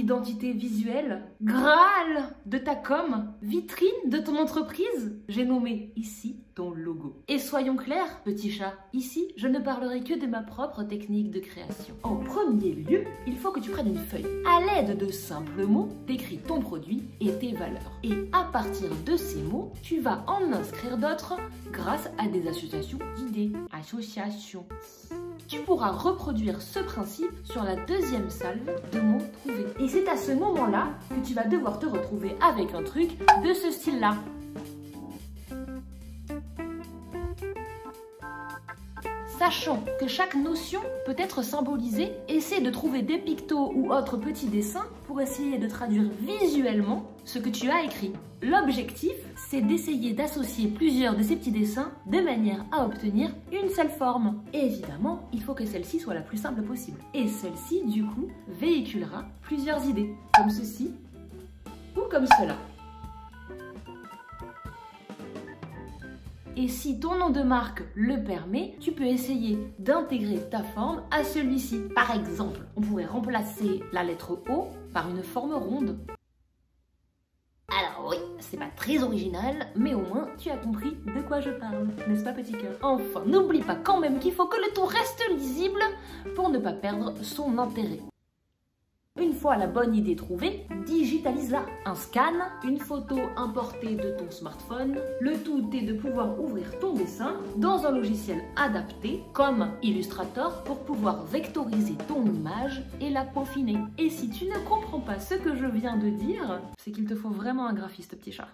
identité visuelle, Graal de ta com, vitrine de ton entreprise. J'ai nommé ici ton logo. Et soyons clairs, petit chat, ici, je ne parlerai que de ma propre technique de création. En premier lieu, il faut que tu prennes une feuille. À l'aide de simples mots, t'écris ton produit et tes valeurs. Et à partir de ces mots, tu vas en inscrire d'autres grâce à des associations d'idées. Associations. Tu pourras reproduire ce principe sur la deuxième salve de mots trouvés. Et c'est à ce moment-là que tu vas devoir te retrouver avec un truc de ce style-là. Sachant que chaque notion peut être symbolisée, essaie de trouver des pictos ou autres petits dessins pour essayer de traduire visuellement ce que tu as écrit. L'objectif, c'est d'essayer d'associer plusieurs de ces petits dessins de manière à obtenir une seule forme. Et évidemment, il faut que celle-ci soit la plus simple possible. Et celle-ci, du coup, véhiculera plusieurs idées, comme ceci ou comme cela. Et si ton nom de marque le permet, tu peux essayer d'intégrer ta forme à celui-ci. Par exemple, on pourrait remplacer la lettre O par une forme ronde. Alors oui, c'est pas très original, mais au moins tu as compris de quoi je parle, n'est-ce pas petit cœur? Enfin, n'oublie pas quand même qu'il faut que le tout reste lisible pour ne pas perdre son intérêt. Une fois la bonne idée trouvée, digitalise-la. Un scan, une photo importée de ton smartphone. Le tout est de pouvoir ouvrir ton dessin dans un logiciel adapté comme Illustrator pour pouvoir vectoriser ton image et la peaufiner. Et si tu ne comprends pas ce que je viens de dire, c'est qu'il te faut vraiment un graphiste, petit chat.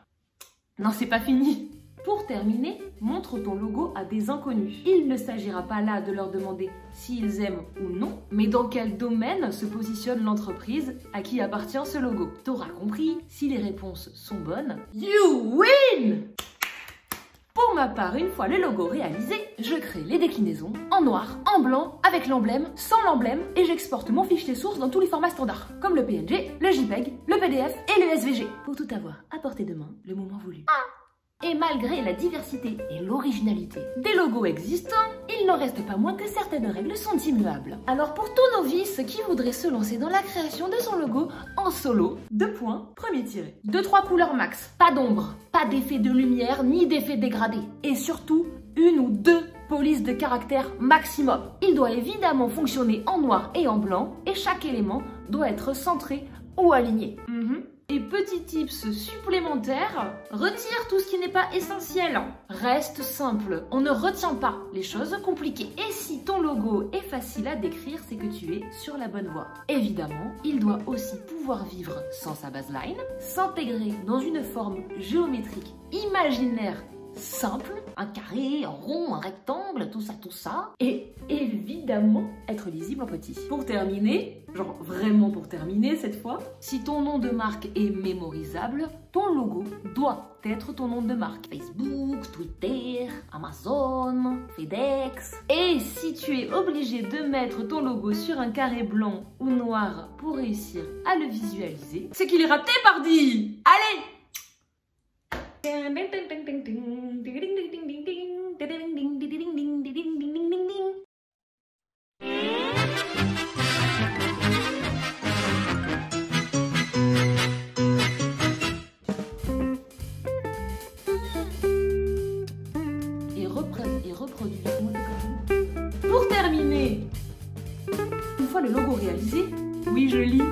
Non, c'est pas fini. Pour terminer, montre ton logo à des inconnus. Il ne s'agira pas là de leur demander s'ils aiment ou non, mais dans quel domaine se positionne l'entreprise à qui appartient ce logo. T'auras compris, si les réponses sont bonnes, you win! Pour ma part, une fois le logo réalisé, je crée les déclinaisons en noir, en blanc, avec l'emblème, sans l'emblème, et j'exporte mon fichier source dans tous les formats standards, comme le PNG, le JPEG, le PDF et le SVG, pour tout avoir à portée de main le moment voulu. Et malgré la diversité et l'originalité des logos existants, il n'en reste pas moins que certaines règles sont immuables. Alors pour tout novice qui voudrait se lancer dans la création de son logo en solo, 2 points, premier tiré. 2-3 couleurs max, pas d'ombre, pas d'effet de lumière ni d'effet dégradé. Et surtout, 1 ou 2 polices de caractère maximum. Il doit évidemment fonctionner en noir et en blanc et chaque élément doit être centré ou aligné. Et petit tips supplémentaire, retire tout ce qui n'est pas essentiel. Reste simple, on ne retient pas les choses compliquées. Et si ton logo est facile à décrire, c'est que tu es sur la bonne voie. Évidemment, il doit aussi pouvoir vivre sans sa baseline, s'intégrer dans une forme géométrique imaginaire simple, un carré, un rond, un rectangle, tout ça, et évidemment être lisible en petit. Pour terminer, genre vraiment pour terminer cette fois, si ton nom de marque est mémorisable, ton logo doit être ton nom de marque. Facebook, Twitter, Amazon, FedEx. Et si tu es obligé de mettre ton logo sur un carré blanc ou noir pour réussir à le visualiser, c'est qu'il est raté, pardi! Allez! Et reproduis. Pour terminer, une fois le logo réalisé, oui je lis,